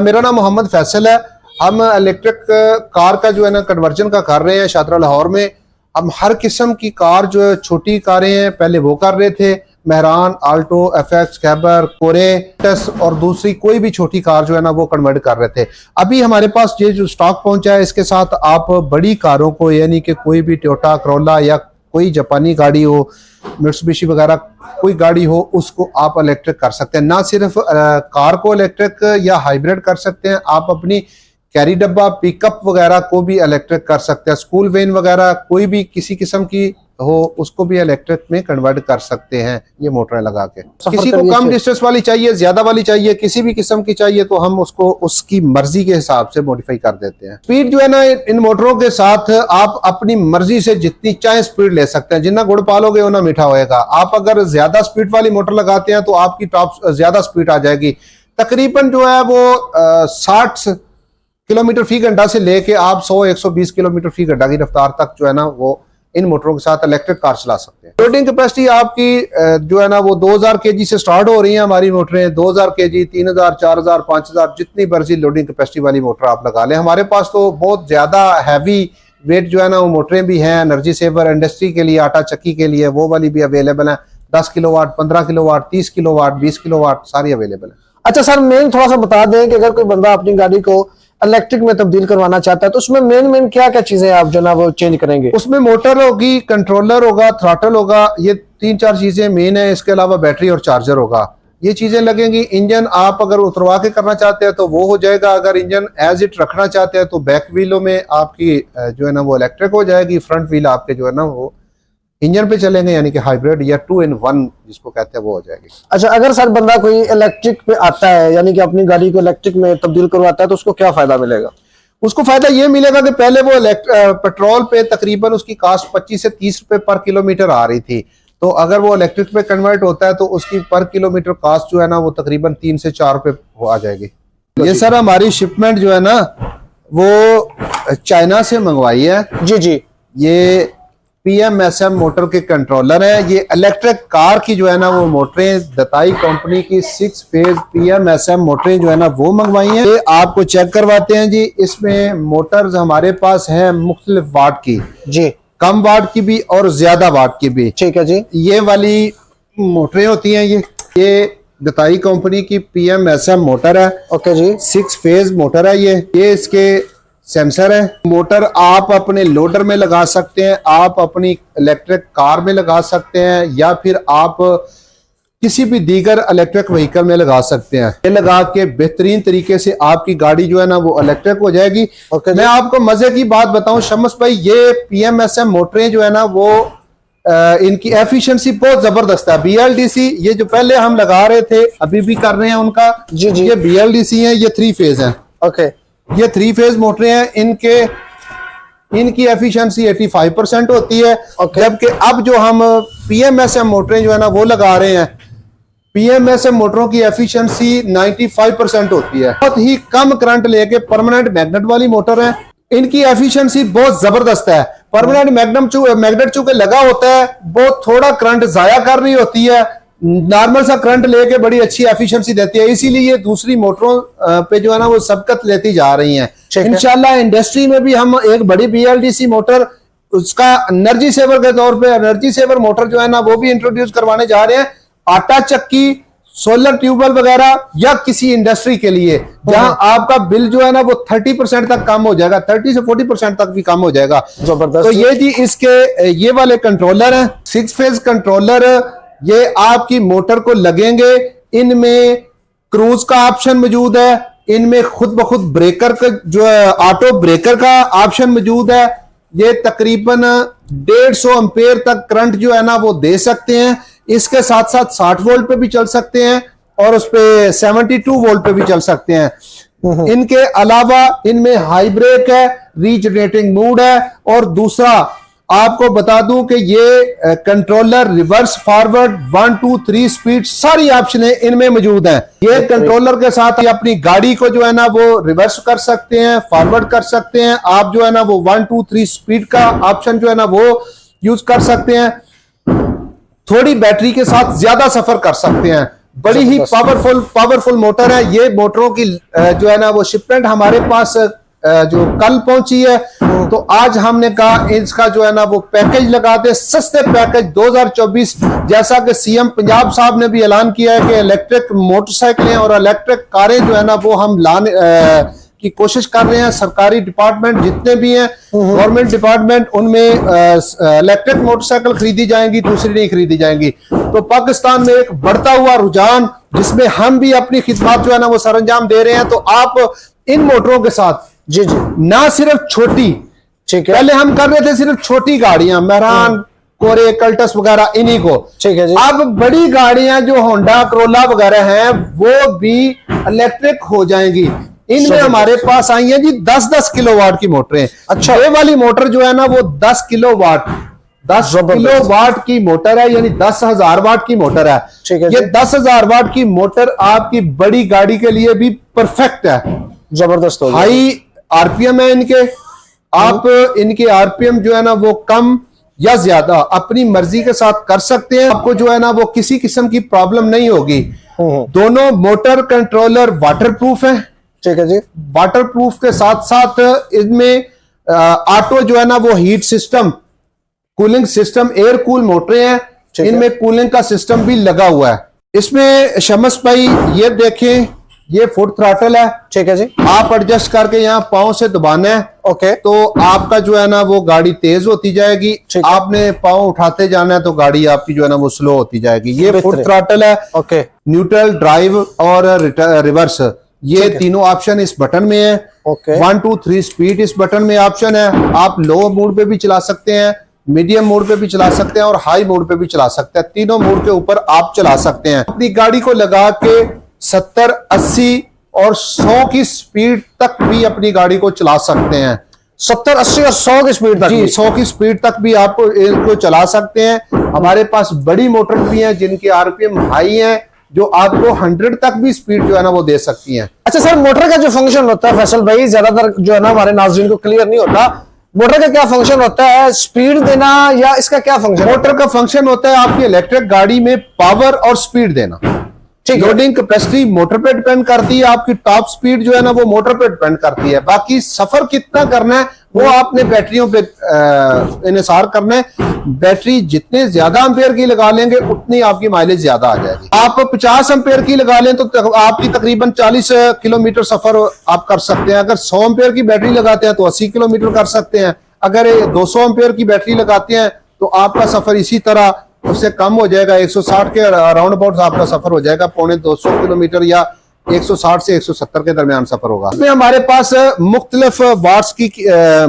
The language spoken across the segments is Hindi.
मेरा नाम मोहम्मद फैसल है। हम इलेक्ट्रिक कार का जो है ना कन्वर्जन का कर रहे हैं शात्रा लाहौर में। हम हर किस्म की कार जो है छोटी कारें हैं पहले वो कर रहे थे, मेहरान, आल्टो, एफएक्स, कैबर, कोरेटस और दूसरी कोई भी छोटी कार जो है ना वो कन्वर्ट कर रहे थे। अभी हमारे पास ये जो स्टॉक पहुंचा है इसके साथ आप बड़ी कारों को यानी कि कोई भी टोयोटा करोला या कोई जापानी गाड़ी हो, मित्सुबिशी वगैरह कोई गाड़ी हो, उसको आप इलेक्ट्रिक कर सकते हैं। ना सिर्फ कार को इलेक्ट्रिक या हाइब्रिड कर सकते हैं, आप अपनी कैरी डब्बा, पिकअप वगैरह को भी इलेक्ट्रिक कर सकते हैं। स्कूल वैन वगैरह कोई भी किसी किस्म की हो उसको भी इलेक्ट्रिक में कन्वर्ट कर सकते हैं ये मोटरें लगा के। किसी को कम डिस्टेंस वाली चाहिए, ज्यादा वाली चाहिए, किसी भी किस्म की चाहिए तो हम उसको उसकी मर्जी के हिसाब से मॉडिफाई कर देते हैं। स्पीड जो है ना इन मोटरों के साथ आप अपनी मर्जी से जितनी चाहे स्पीड ले सकते हैं। जितना गुड़ पालोगे उतना मीठा होएगा। आप अगर ज्यादा स्पीड वाली मोटर लगाते हैं तो आपकी टॉप ज्यादा स्पीड आ जाएगी। तकरीबन जो है वो 60 किलोमीटर फी घंटा से लेके आप 100-120 किलोमीटर फी घंटा की रफ्तार तक जो है ना वो इन मोटरों के साथ इलेक्ट्रिक कार चला सकते हैं। लोडिंग कैपेसिटी आपकी जो है ना वो 2000 केजी से स्टार्ट हो रही है हमारी मोटरें। 2000 केजी, 3000, 4000, 5000 जितनी मर्जी लोडिंग कैपेसिटी वाली मोटर आप लगा लें। हमारे पास तो बहुत ज्यादा हैवी वेट जो है ना वो मोटरें भी हैं। एनर्जी सेवर इंडस्ट्री के लिए, आटा चक्की के लिए वो वाली भी अवेलेबल है। 10 किलोवाट, 15 किलोवाट, 30 किलोवाट, 20 किलोवाट सारी अवेलेबल है। अच्छा सर, मेन थोड़ा सा बता दें कि अगर कोई बंदा अपनी गाड़ी को इलेक्ट्रिक में तब्दील करवाना चाहता है तो उसमें मेन क्या क्या चीजें आप जो ना वो चेंज करेंगे? उसमें मोटर होगी, कंट्रोलर होगा, थ्रॉटल होगा, ये 3-4 चीजें मेन है। इसके अलावा बैटरी और चार्जर होगा, ये चीजें लगेंगी। इंजन आप अगर उतरवा के करना चाहते हैं तो वो हो जाएगा। अगर इंजन एज इट रखना चाहते हैं तो बैक व्हीलों में आपकी जो है ना वो इलेक्ट्रिक हो जाएगी। फ्रंट व्हील आपके जो है ना वो इंजन पे चलेंगे यानी कि हाइब्रिड या 2-in-1 जिसको कहते हैं वो हो जाएगी। अच्छा, अगर सर बंदा कोई इलेक्ट्रिक पे आता है यानी कि अपनी गाड़ी को इलेक्ट्रिक में तब्दील करवाता है तो उसको क्या फायदा मिलेगा? उसको फायदा ये मिलेगा कि पहले वो पेट्रोल पे तकरीबन उसकी कास्ट 25 से 30 रुपए पर किलोमीटर आ रही थी, तो अगर वो इलेक्ट्रिक पे कन्वर्ट होता है तो उसकी पर किलोमीटर कास्ट जो है ना वो तकरीबन 3 से 4 रुपए आ जाएगी। ये सर हमारी शिपमेंट जो है ना वो चाइना से मंगवाई है। जी। ये PMSM मोटर के कंट्रोलर है। ये इलेक्ट्रिक कार की जो है ना वो मोटरें दताई कंपनी की 6 फेज PMSM मोटरें जो है ना वो मंगवाई हैं। ये आपको चेक करवाते हैं जी। इसमें मोटर्स हमारे पास हैं मुख्तलिफ वाट की जी, कम वाट की भी और ज्यादा वाट की भी। ठीक है जी। ये वाली मोटरें होती हैं ये दताई कंपनी की PMSM मोटर है। ओके जी। 6 फेज मोटर है ये इसके सेंसर है। मोटर आप अपने लोडर में लगा सकते हैं, आप अपनी इलेक्ट्रिक कार में लगा सकते हैं या फिर आप किसी भी दीगर इलेक्ट्रिक व्हीकल में लगा सकते हैं। ये लगा के बेहतरीन तरीके से आपकी गाड़ी जो है ना वो इलेक्ट्रिक हो जाएगी। मैं आपको मजे की बात बताऊं शम्स भाई, ये PMSM मोटरें जो है ना वो इनकी एफिशिएंसी बहुत जबरदस्त है। BLDC ये जो पहले हम लगा रहे थे अभी भी कर रहे हैं उनका जी। ये BLDC है, ये 3 फेज है। ओके, ये 3 फेज मोटरें हैं। इनकी एफिशिएंसी 85% होती है। जबकि अब जो हम PMSM मोटरें जो है ना वो लगा रहे हैं, PMSM मोटरों की एफिशिएंसी 95% होती है। बहुत ही कम करंट लेके परमानेंट मैग्नेट वाली मोटर है। इनकी एफिशिएंसी बहुत जबरदस्त है। परमानेंट मैग्नेट चूंकि लगा होता है बहुत थोड़ा करंट जाया कर रही होती है, नॉर्मल सा करंट लेके बड़ी अच्छी एफिशिएंसी देती है। इसीलिए ये दूसरी मोटरों पे जो है ना वो सबकत लेती जा रही हैं। इंशाल्लाह इंडस्ट्री में भी हम एक बड़ी BLDC मोटर उसका एनर्जी सेवर के तौर पे एनर्जी सेवर मोटर जो है ना वो भी इंट्रोड्यूस करवाने जा रहे हैं। आटा चक्की, सोलर ट्यूबवेल वगैरह या किसी इंडस्ट्री के लिए जहां आपका बिल जो है ना वो 30% तक कम हो जाएगा, 30 से 40% तक भी कम हो जाएगा। जबरदस्त। तो ये जी इसके ये वाले कंट्रोलर हैं, 6 फेज कंट्रोलर। ये आपकी मोटर को लगेंगे। इनमें क्रूज का ऑप्शन मौजूद है। इनमें खुद ब खुद ब्रेकर का जो है ऑटो ब्रेकर का ऑप्शन मौजूद है। ये तकरीबन 150 एम्पेयर तक करंट जो है ना वो दे सकते हैं। इसके साथ साथ 60 वोल्ट पे भी चल सकते हैं और उस पे 72 वोल्ट पे भी चल सकते हैं। इनके अलावा इनमें हाई ब्रेक है, रीजनरेटिंग मोड है और दूसरा आपको बता दूं कि ये कंट्रोलर रिवर्स फॉरवर्ड 1 2 3 स्पीड सारी ऑप्शन इनमें मौजूद हैं। ये कंट्रोलर के साथ अपनी गाड़ी को जो है ना वो रिवर्स कर सकते हैं, फॉरवर्ड कर सकते हैं। आप जो है ना वो 1 2 3 स्पीड का ऑप्शन जो है ना वो यूज कर सकते हैं। थोड़ी बैटरी के साथ ज्यादा सफर कर सकते हैं। बड़ी ही पावरफुल मोटर है। ये मोटरों की जो है ना वो शिपमेंट हमारे पास जो कल पहुंची है, तो आज हमने कहा इसका जो है ना वो पैकेज लगाते, सस्ते पैकेज 2024, जैसा कि सीएम पंजाब साहब ने भी ऐलान किया है कि इलेक्ट्रिक मोटरसाइकिलें और इलेक्ट्रिक कारें जो है ना वो हम लाने की कोशिश कर रहे हैं। सरकारी डिपार्टमेंट जितने भी हैं, गवर्नमेंट डिपार्टमेंट, उनमें इलेक्ट्रिक मोटरसाइकिल खरीदी जाएंगी, दूसरी नहीं खरीदी जाएंगी। तो पाकिस्तान में एक बढ़ता हुआ रुझान, जिसमें हम भी अपनी खिदमत जो है ना वो सरंजाम दे रहे हैं। तो आप इन मोटरों के साथ जी जी ना सिर्फ छोटी, ठीक है, पहले हम कर रहे थे सिर्फ छोटी गाड़ियां, मेहरान, कोरे, कल्टस वगैरह, इन्हीं को, ठीक है जी। अब बड़ी गाड़ियां जो होंडा करोला वगैरह हैं वो भी इलेक्ट्रिक हो जाएंगी। इनमें हमारे पास आई है जी 10-10 किलोवाट की मोटरें। अच्छा, ये वाली मोटर जो है ना वो 10 किलोवाट, 10 किलोवाट की मोटर है, यानी 10,000 वाट की मोटर है। ठीक है, ये 10,000 वाट की मोटर आपकी बड़ी गाड़ी के लिए भी परफेक्ट है। जबरदस्त हो, हाई आरपीएम है इनके। आप इनके आरपीएम जो है ना वो कम या ज्यादा अपनी मर्जी के साथ कर सकते हैं। आपको जो है ना वो किसी किस्म की प्रॉब्लम नहीं होगी। दोनों मोटर कंट्रोलर वाटरप्रूफ है। ठीक है जी। वाटरप्रूफ के साथ साथ इनमें ऑटो जो है ना वो heat system, cooling system, air cool मोटरें हैं, इनमें कूलिंग का सिस्टम भी लगा हुआ है। इसमें शमस भाई ये देखें, ये फुट थ्रॉटल है। ठीक है जी। आप एडजस्ट करके यहाँ पांव से दबाना है, ओके, तो आपका जो है ना वो गाड़ी तेज होती जाएगी। आपने पांव उठाते जाना है तो गाड़ी आपकी जो है ना वो स्लो होती जाएगी। ये फुट थ्रॉटल है। ओके, न्यूट्रल, ड्राइव और रिवर्स, ये तीनों ऑप्शन इस बटन में है। ओके, 1 2 3 स्पीड इस बटन में ऑप्शन है। आप लो मोड पे भी चला सकते हैं, मीडियम मोड पे भी चला सकते हैं और हाई मोड पे भी चला सकते हैं। तीनों मोड के ऊपर आप चला सकते हैं। अपनी गाड़ी को लगा के 70, 80 और 100 की स्पीड तक भी अपनी गाड़ी को चला सकते हैं। 70, 80 और 100 की स्पीड तक जी, 100 की स्पीड तक भी आप इनको चला सकते हैं। हमारे पास बड़ी मोटर भी हैं जिनके आरपीएम हाई हैं, जो आपको 100 तक भी स्पीड जो है ना वो दे सकती हैं। अच्छा सर, मोटर का जो फंक्शन होता है फैसल भाई, ज्यादातर जो है ना हमारे नाज़रीन को क्लियर नहीं होता, मोटर का क्या फंक्शन होता है? स्पीड देना या इसका क्या फंक्शन? मोटर का फंक्शन होता है आपकी इलेक्ट्रिक गाड़ी में पावर और स्पीड देना। लोडिंग कैपेसिटी मोटर पे डिपेंड करती है, आपकी टॉप स्पीड जो है ना वो मोटर पे डिपेंड करती है। बाकी सफर कितना करना है वो आपने बैटरियों पे इन्हिसार करना है। बैटरी जितने ज्यादा एम्पेयर की लगा लेंगे उतनी आपकी माइलेज ज्यादा आ जाएगी। आप 50 एम्पेयर की लगा लें तो आपकी तकरीबन 40 किलोमीटर सफर आप कर सकते हैं। अगर 100 एम्पेयर की बैटरी लगाते हैं तो 80 किलोमीटर कर सकते हैं। अगर 200 एम्पेयर की बैटरी लगाते हैं तो आपका सफर इसी तरह उससे कम हो जाएगा, 160 के अराउंड अबाउट आपका सफर हो जाएगा, 250 किलोमीटर या 160 से 170 के दरमियान सफर होगा। इसमें हमारे पास मुख्तलिफ वाट्स की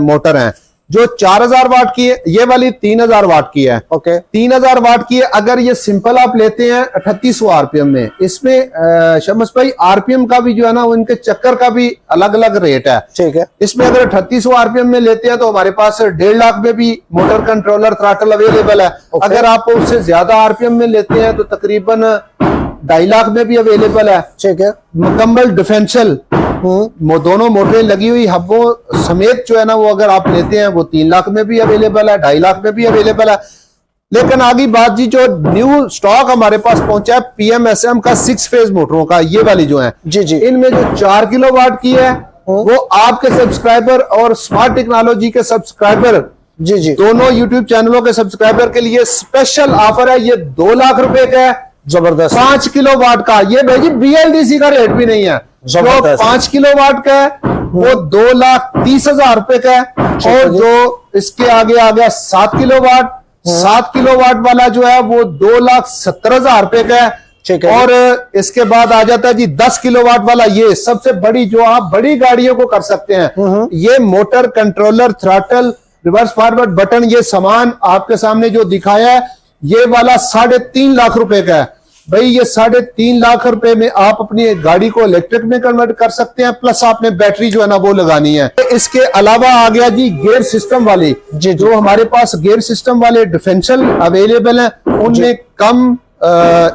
मोटर हैं, जो 4000 वाट की है, ये वाली 3000 वाट की है। ओके, 3000 वाट की है। अगर ये सिंपल आप लेते हैं 3800 आरपीएम में, इसमें शमस भाई आरपीएम का भी जो है ना उनके चक्कर का भी अलग अलग रेट है। ठीक है। इसमें अगर 3800 आरपीएम में लेते हैं तो हमारे पास 1.5 लाख में भी मोटर कंट्रोलर थ्रॉटल अवेलेबल है। अगर आप उससे ज्यादा आरपीएम में लेते हैं तो तकरीबन 2.5 लाख में भी अवेलेबल है। ठीक है। मुकम्मल डिफेंशियल दोनों मोटरें लगी हुई हब्बों समेत जो है ना वो अगर आप लेते हैं वो 3 लाख में भी अवेलेबल है, 2.5 लाख में भी अवेलेबल है। लेकिन आगे बात जी, जो न्यू स्टॉक हमारे पास पहुंचा है पीएमएसएम का 6 फेज मोटरों का, ये वाली जो है जी जी, इनमें जो 4 किलोवाट की है वो आपके सब्सक्राइबर और स्मार्ट टेक्नोलॉजी के सब्सक्राइबर जी जी, दोनों यूट्यूब चैनलों के सब्सक्राइबर के लिए स्पेशल ऑफर है। ये 2 लाख रुपए का है। जबरदस्त। 5 किलोवाट का, ये भाई जी बीएलडीसी का रेट भी नहीं है। जो 5 किलोवाट का है वो 2,30,000 रुपए का है। और जो इसके आगे आ गया 7 किलोवाट, 7 किलोवाट वाला जो है वो 2,70,000 रुपए का है। और इसके बाद आ जाता है जी 10 किलोवाट वाला, ये सबसे बड़ी जो आप बड़ी गाड़ियों को कर सकते हैं। ये motor controller, throttle, reverse forward button, ये सामान आपके सामने जो दिखाया है ये वाला 3.5 लाख रुपए का है। भाई ये 3.5 लाख रुपए में आप अपनी गाड़ी को इलेक्ट्रिक में कन्वर्ट कर सकते हैं, प्लस आपने बैटरी जो है ना वो लगानी है। इसके अलावा आ गया जी गियर सिस्टम वाले, जो हमारे पास गियर सिस्टम वाले डिफरेंशियल अवेलेबल हैं, उनमें कम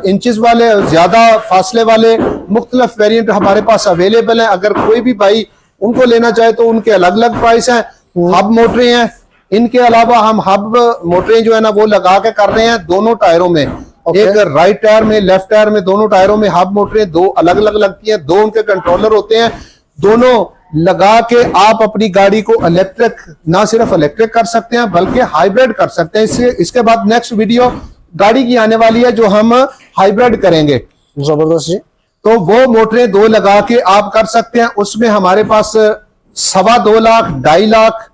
इंचेस वाले, ज्यादा फासले वाले मुख्तलिफ वेरिएंट हमारे पास अवेलेबल हैं। अगर कोई भी भाई उनको लेना चाहे तो उनके अलग अलग प्राइस हैं। हब मोटरें हैं, इनके अलावा हम हब मोटरें जो है ना वो लगा के कर रहे हैं दोनों टायरों में। Okay. एक राइट टायर में, लेफ्ट टायर में, दोनों टायरों में हब मोटरें दो अलग अलग लगती हैं, दो उनके कंट्रोलर होते हैं। दोनों लगा के आप अपनी गाड़ी को इलेक्ट्रिक, ना सिर्फ इलेक्ट्रिक कर सकते हैं बल्कि हाइब्रिड कर सकते हैं। इसके बाद नेक्स्ट वीडियो गाड़ी की आने वाली है जो हम हाइब्रिड करेंगे। जबरदस्त जी। तो वो मोटरें दो लगा के आप कर सकते हैं। उसमें हमारे पास 2.25 लाख, 2.5 लाख,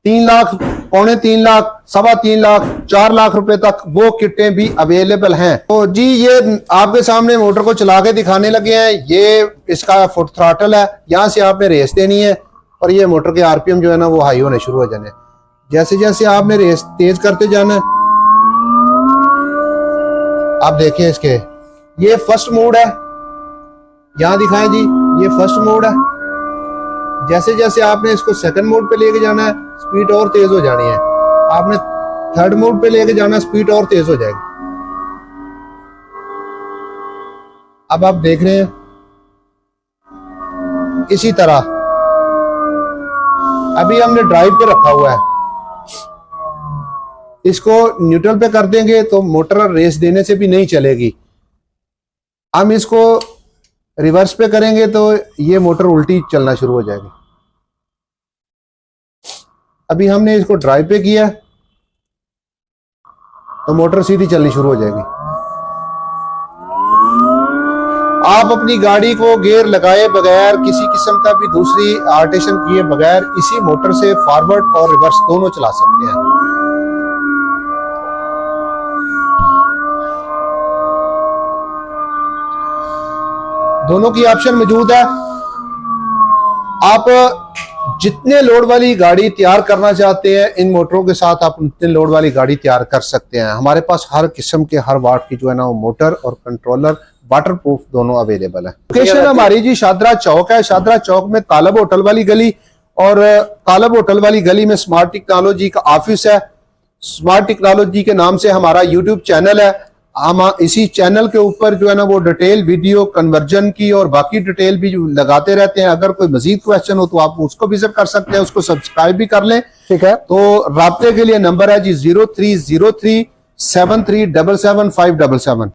3 लाख, 3.25 लाख, 3.25 लाख, 4 लाख रुपए तक वो किटें भी अवेलेबल हैं। तो जी ये आपके सामने मोटर को चला के दिखाने लगे हैं। ये इसका फुट थ्रॉटल है, यहाँ से आपने रेस देनी है और ये मोटर के आरपीएम जो है ना वो हाई होने शुरू हो जाने। जैसे जैसे आपने रेस तेज करते जाना है, आप देखें इसके, ये फर्स्ट मोड है, यहां दिखाएं जी, ये फर्स्ट मोड है। जैसे जैसे आपने इसको सेकंड मोड पे लेके जाना है, स्पीड और तेज हो जानी है। आपने थर्ड मोड पे लेके जाना है, स्पीड और तेज हो जाएगी। अब आप देख रहे हैं इसी तरह अभी हमने ड्राइव पे रखा हुआ है, इसको न्यूट्रल पे कर देंगे तो मोटर रेस देने से भी नहीं चलेगी। हम इसको रिवर्स पे करेंगे तो ये मोटर उल्टी चलना शुरू हो जाएगी। अभी हमने इसको ड्राइव पे किया तो मोटर सीधी चलनी शुरू हो जाएगी। आप अपनी गाड़ी को गियर लगाए बगैर, किसी किस्म का भी दूसरी आर्टेशन किए बगैर इसी मोटर से फॉरवर्ड और रिवर्स दोनों चला सकते हैं। दोनों की ऑप्शन मौजूद है। आप जितने लोड वाली गाड़ी तैयार करना चाहते हैं इन मोटरों के साथ आप उतने लोड वाली गाड़ी तैयार कर सकते हैं। हमारे पास हर किस्म के हर वाट की जो है ना वो मोटर और कंट्रोलर वाटर प्रूफ दोनों अवेलेबल है। लोकेशन हमारी जी शादरा चौक है। शादरा चौक में तालब होटल वाली गली, और तालब होटल वाली गली में स्मार्ट टेक्नोलॉजी का ऑफिस है। स्मार्ट टेक्नोलॉजी के नाम से हमारा यूट्यूब चैनल है। हम इसी चैनल के ऊपर जो है ना वो डिटेल वीडियो कन्वर्जन की और बाकी डिटेल भी लगाते रहते हैं। अगर कोई मजीद क्वेश्चन हो तो आप उसको विजिट कर सकते हैं, उसको सब्सक्राइब भी कर लें। ठीक है। तो राब्ते के लिए नंबर है जी 0303 7377 577।